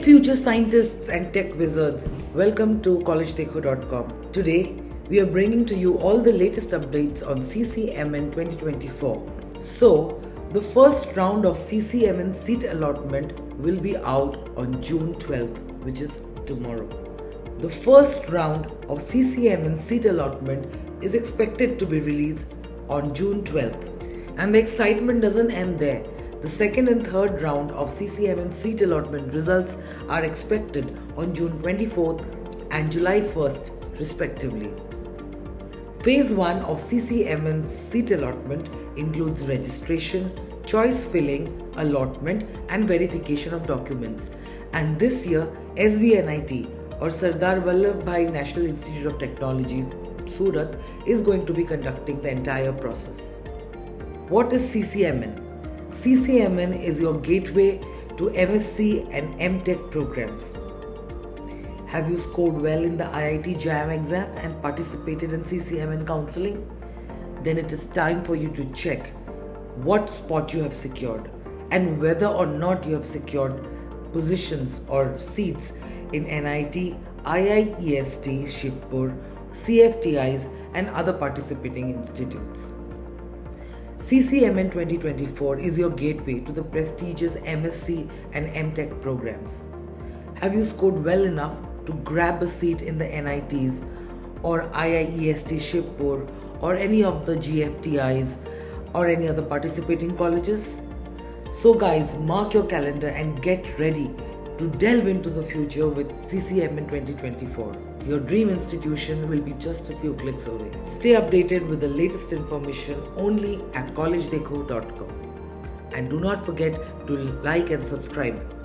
future scientists and tech wizards, welcome to CollegeDekho.com. Today, we are bringing to you all the latest updates on CCMN 2024. So, the first round of CCMN seat allotment will be out on June 12th, which is tomorrow. The first round of CCMN seat allotment is expected to be released on June 12th. And the excitement doesn't end there. The second and third round of CCMN seat allotment results are expected on June 24th and July 1st, respectively. Phase 1 of CCMN seat allotment includes registration, choice filling, allotment, and verification of documents. And this year, SVNIT or Sardar Vallabhbhai National Institute of Technology, Surat, is going to be conducting the entire process. What is CCMN? CCMN is your gateway to MSc and MTech programs. Have you scored well in the IIT JAM exam and participated in CCMN counselling? Then it is time for you to check what spot you have secured and whether or not you have secured positions or seats in NIT, IIEST Shibpur, CFTIs and other participating institutes. CCMN 2024 is your gateway to the prestigious MSc and MTech programs. Have you scored well enough to grab a seat in the NITs or IIEST Shibpur or any of the GFTIs or any other participating colleges? So guys, mark your calendar and get ready to delve into the future with CCMN 2024. Your dream institution will be just a few clicks away. Stay updated with the latest information only at CollegeDekho.com. And do not forget to like and subscribe.